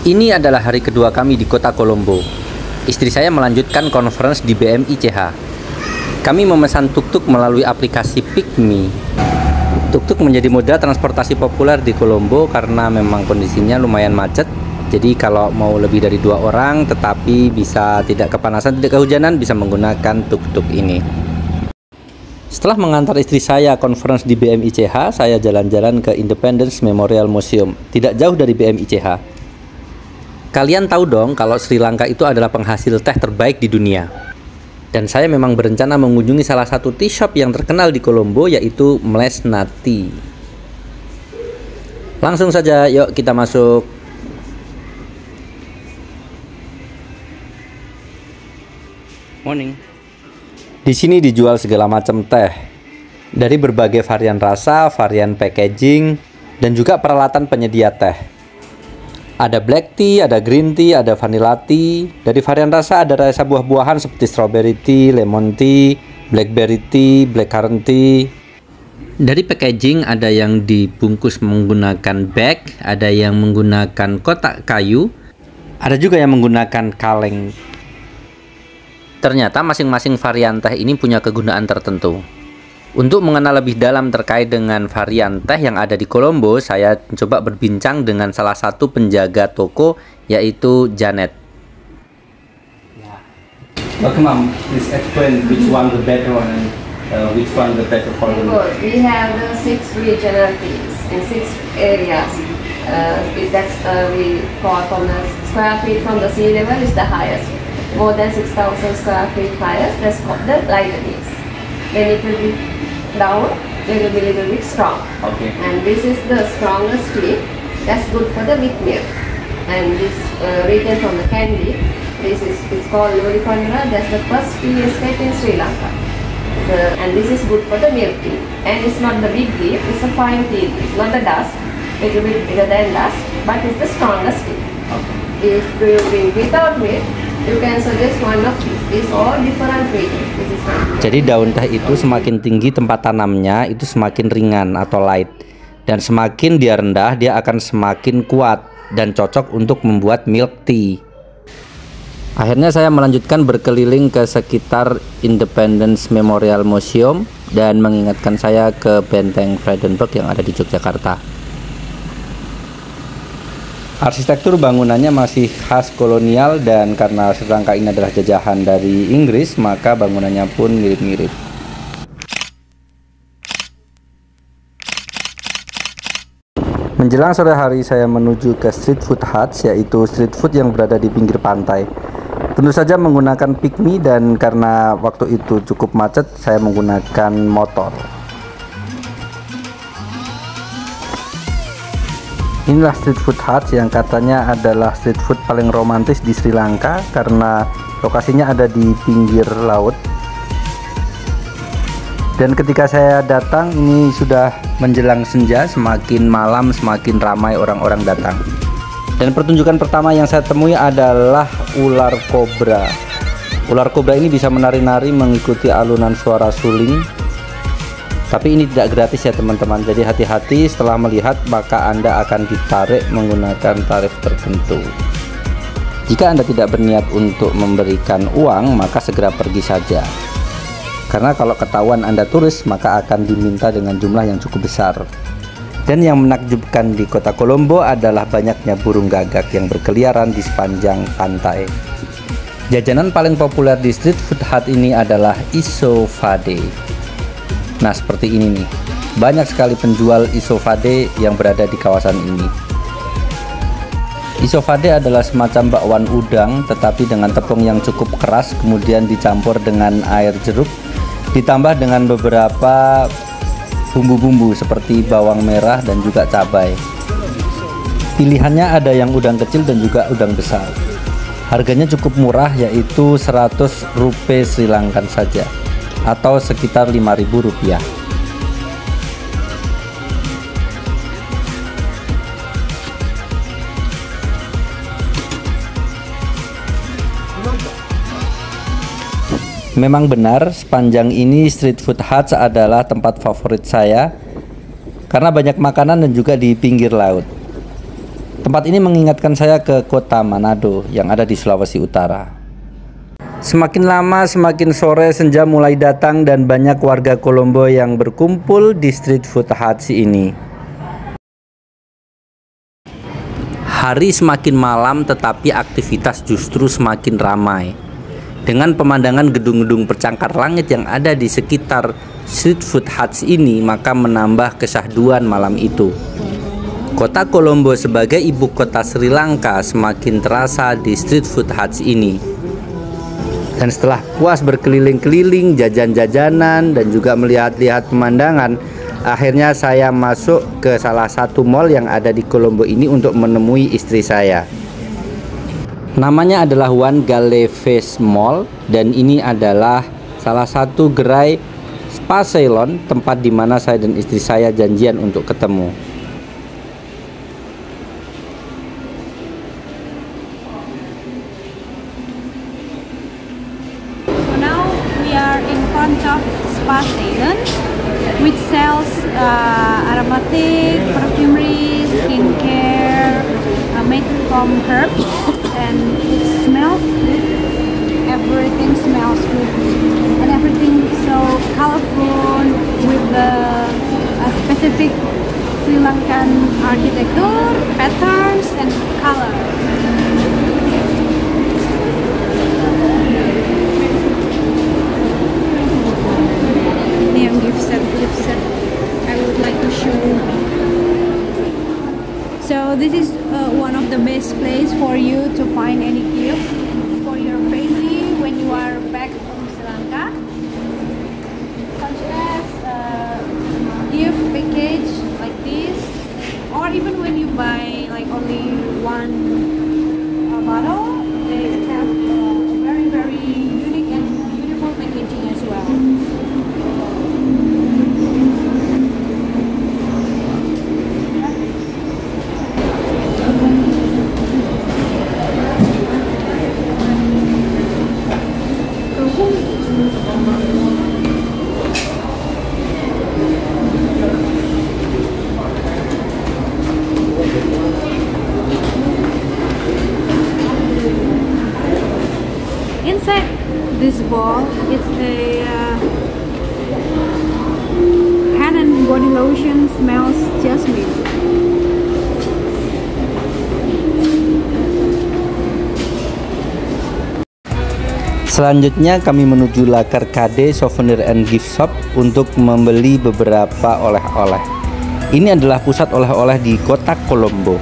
Ini adalah hari kedua kami di kota Kolombo. Istri saya melanjutkan conference di BMICH. Kami memesan tuk-tuk melalui aplikasi PickMe. Tuk-tuk menjadi moda transportasi populer di Kolombo karena memang kondisinya lumayan macet. Jadi kalau mau lebih dari 2 orang tetapi bisa tidak kepanasan, tidak kehujanan, bisa menggunakan tuk-tuk ini. Setelah mengantar istri saya conference di BMICH, saya jalan-jalan ke Independence Memorial Museum, tidak jauh dari BMICH. Kalian tahu dong kalau Sri Lanka itu adalah penghasil teh terbaik di dunia. Dan saya memang berencana mengunjungi salah satu tea shop yang terkenal di Kolombo, yaitu Mlesna Tea. Langsung saja, yuk kita masuk. Morning. Di sini dijual segala macam teh, dari berbagai varian rasa, varian packaging, dan juga peralatan penyedia teh. Ada black tea, ada green tea, ada vanilla tea. Dari varian rasa ada rasa buah-buahan seperti strawberry tea, lemon tea, blackberry tea, blackcurrant tea. Dari packaging ada yang dibungkus menggunakan bag, ada yang menggunakan kotak kayu, ada juga yang menggunakan kaleng. Ternyata masing-masing varian teh ini punya kegunaan tertentu. Untuk mengenal lebih dalam terkait dengan varian teh yang ada di Kolombo, saya coba berbincang dengan salah satu penjaga toko, yaitu Janet. Welcome, Ma'am. Please explain which one the better one and which one the better for you. We have the 6 regional teas in 6 areas. We call from the square feet from the sea level is the highest. More than 6,000 square feet highest. That's called the lighter teas. Then it will be down, it will be a little bit strong. Okay. And this is the strongest tea. That's good for the with milk. And this region from the candy, it's called Loricondra. That's the first tea estate in Sri Lanka. And this is good for the milk tea. And it's not the big leaf, it's a fine tea. It's not the dust, a little bit bigger than dust, but it's the strongest tea. Okay. If you drink without milk, you can suggest one of these. These all different regions. Jadi daun teh itu semakin tinggi tempat tanamnya, itu semakin ringan atau light. Dan semakin dia rendah, dia akan semakin kuat dan cocok untuk membuat milk tea. Akhirnya saya melanjutkan berkeliling ke sekitar Independence Memorial Museum dan mengingatkan saya ke Benteng Vredenburg yang ada di Yogyakarta. Arsitektur bangunannya masih khas kolonial dan karena Sri Lanka ini adalah jajahan dari Inggris, maka bangunannya pun mirip-mirip. Menjelang sore hari saya menuju ke street food huts, yaitu street food yang berada di pinggir pantai. Tentu saja menggunakan PickMe dan karena waktu itu cukup macet, saya menggunakan motor. Inilah street food huts yang katanya adalah street food paling romantis di Sri Lanka karena lokasinya ada di pinggir laut. Dan ketika saya datang ini sudah menjelang senja, semakin malam semakin ramai orang-orang datang. Dan pertunjukan pertama yang saya temui adalah ular kobra. Ular kobra ini bisa menari-nari mengikuti alunan suara suling. Tapi ini tidak gratis ya teman-teman, jadi hati-hati setelah melihat maka Anda akan ditarik menggunakan tarif tertentu. Jika Anda tidak berniat untuk memberikan uang, maka segera pergi saja. Karena kalau ketahuan Anda turis, maka akan diminta dengan jumlah yang cukup besar. Dan yang menakjubkan di kota Kolombo adalah banyaknya burung gagak yang berkeliaran di sepanjang pantai. Jajanan paling populer di street food hut ini adalah isofade. Nah seperti ini nih, banyak sekali penjual isofade yang berada di kawasan ini. Isofade adalah semacam bakwan udang tetapi dengan tepung yang cukup keras, kemudian dicampur dengan air jeruk, ditambah dengan beberapa bumbu-bumbu seperti bawang merah dan juga cabai. Pilihannya ada yang udang kecil dan juga udang besar. Harganya cukup murah, yaitu 100 rupiah Sri Lankan saja atau sekitar Rp5.000. Memang benar, sepanjang ini street food huts adalah tempat favorit saya karena banyak makanan dan juga di pinggir laut. Tempat ini mengingatkan saya ke kota Manado yang ada di Sulawesi Utara. Semakin lama semakin sore senja mulai datang dan banyak warga Kolombo yang berkumpul di street food Hatsi ini. Hari semakin malam tetapi aktivitas justru semakin ramai. Dengan pemandangan gedung-gedung bercangkar langit yang ada di sekitar street food Hatsi ini, maka menambah kesyahduan malam itu. Kota Kolombo sebagai ibu kota Sri Lanka semakin terasa di street food Hatsi ini. Dan setelah puas berkeliling-keliling, jajan-jajanan, dan juga melihat-lihat pemandangan, akhirnya saya masuk ke salah satu mall yang ada di Kolombo ini untuk menemui istri saya. Namanya adalah One Galeves Mall, dan ini adalah salah satu gerai spa salon, tempat di mana saya dan istri saya janjian untuk ketemu. Spa salon, which sells aromatic, perfumery, skincare, made from herbs, and it smells good. Everything smells good, and everything so colorful with the specific Sri Lankan architecture, patterns, and color. Gift set I would like to show you. So this is one of the best place for you to find any gift for your family when you are back from Sri Lanka, such as gift package like this, or even when you buy like only one bottle, they have very unique and beautiful packaging as well. Inside this ball, it's a hand and body lotion, smells jasmine. Selanjutnya kami menuju La Carcade Souvenir and Gift Shop untuk membeli beberapa oleh-oleh. Ini adalah pusat oleh-oleh di kota Kolombo.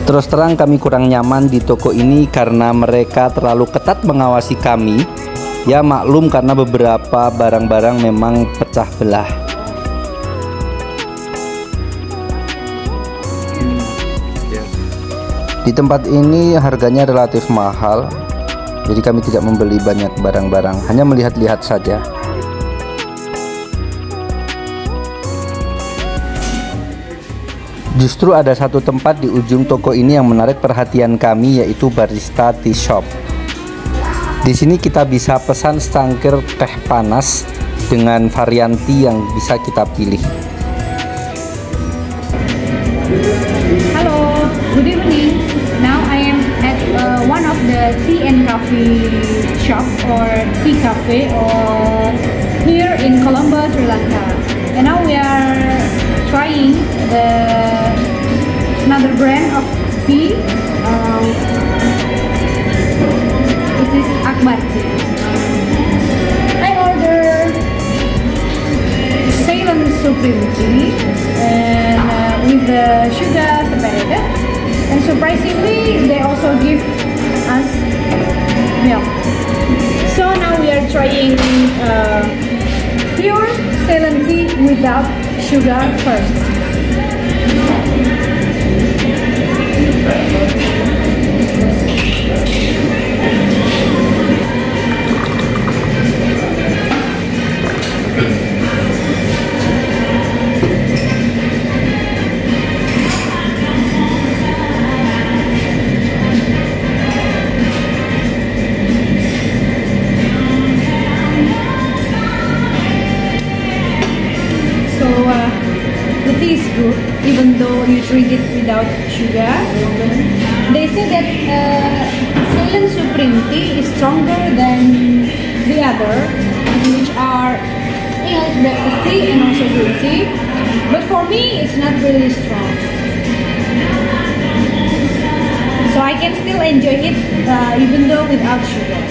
Terus terang kami kurang nyaman di toko ini karena mereka terlalu ketat mengawasi kami. Ya maklum karena beberapa barang-barang memang pecah belah. Di tempat ini harganya relatif mahal, jadi kami tidak membeli banyak barang-barang, hanya melihat-lihat saja. Justru ada satu tempat di ujung toko ini yang menarik perhatian kami, yaitu Barista Tea Shop. Di sini kita bisa pesan secangkir teh panas dengan varian tea yang bisa kita pilih. Hello, good evening. Now I am at one of the tea and coffee shop or tea cafe or here in Colombo, Sri Lanka. And now we are trying another brand of tea. It is Akbar tea. I ordered Ceylon Supreme tea and with the sugar separated. And surprisingly, they also give us milk. So now we are trying pure Ceylon tea without sugar first. you drink it without sugar. They say that Ceylon Supreme tea is stronger than the other, which are English breakfast tea and also green tea. But for me, it's not really strong. So I can still enjoy it even though without sugar.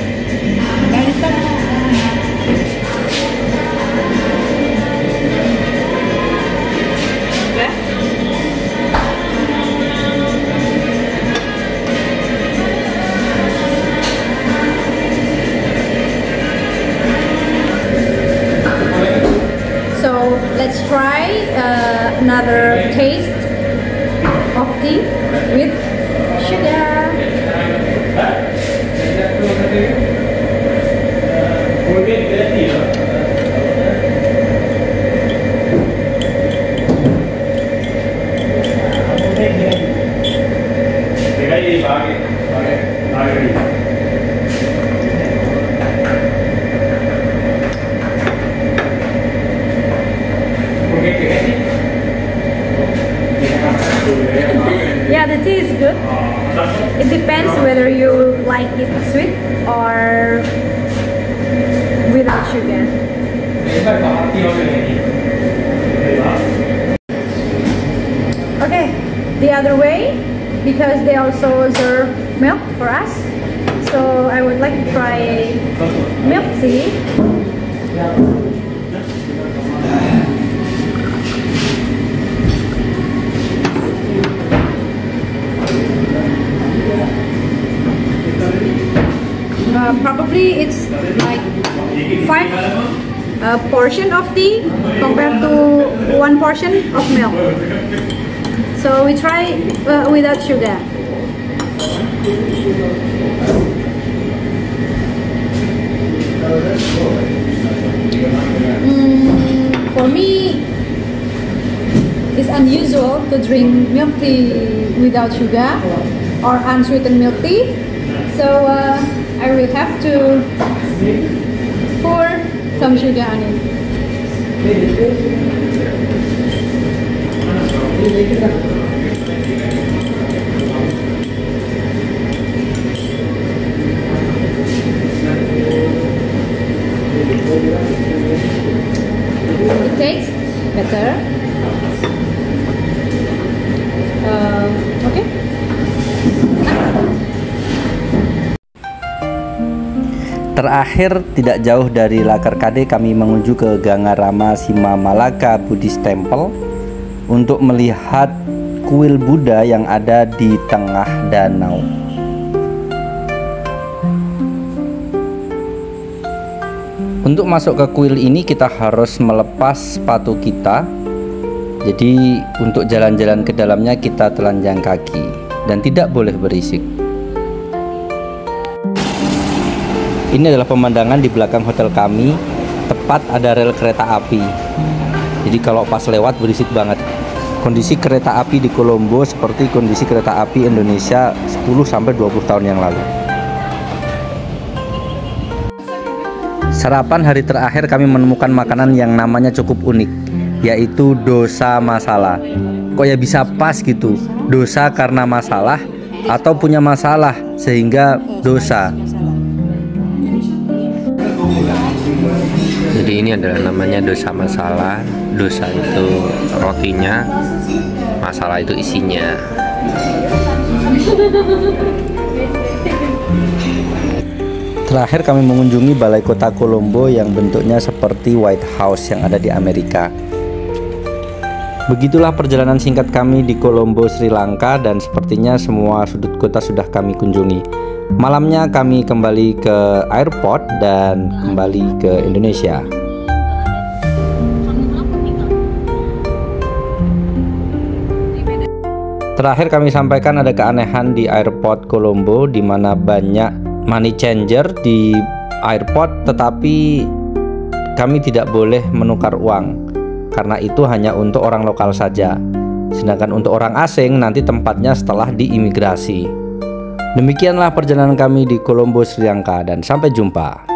Can you start? So let's try another taste of tea with sugar. Yeah, the tea is good. It depends whether you like it sweet or without sugar. Okay, the other way, because they also serve milk for us. So I would like to try milk tea. Probably it's like 5 portion of tea compared to 1 portion of milk. So we try without sugar. For me, it's unusual to drink milk tea without sugar or unsweetened milk tea. So I will have to pour some sugar on it. It tastes better. Okay. Terakhir, tidak jauh dari Lakarkade, kami menuju ke Gangarama Simamalaka Buddhist Temple untuk melihat kuil Buddha yang ada di tengah danau. Untuk masuk ke kuil ini kita harus melepas sepatu kita. Jadi untuk jalan-jalan ke dalamnya kita telanjang kaki dan tidak boleh berisik. Ini adalah pemandangan di belakang hotel kami. Tepat ada rel kereta api. Jadi kalau pas lewat berisik banget. Kondisi kereta api di Colombo seperti kondisi kereta api Indonesia 10-20 tahun yang lalu. Sarapan hari terakhir kami menemukan makanan yang namanya cukup unik, yaitu dosa masala. Kok ya bisa pas gitu, dosa karena masalah atau punya masalah sehingga dosa. Jadi ini adalah namanya dosa masala. Dosa itu rotinya, masalah itu isinya. Terakhir kami mengunjungi balai kota Colombo yang bentuknya seperti White House yang ada di Amerika. Begitulah perjalanan singkat kami di Colombo, Sri Lanka, dan sepertinya semua sudut kota sudah kami kunjungi. Malamnya kami kembali ke airport dan kembali ke Indonesia. Terakhir kami sampaikan ada keanehan di airport Colombo, di mana banyak money changer di airport, tetapi kami tidak boleh menukar uang karena itu hanya untuk orang lokal saja. Sedangkan untuk orang asing nanti tempatnya setelah di imigrasi. Demikianlah perjalanan kami di Colombo, Sri Lanka, dan sampai jumpa.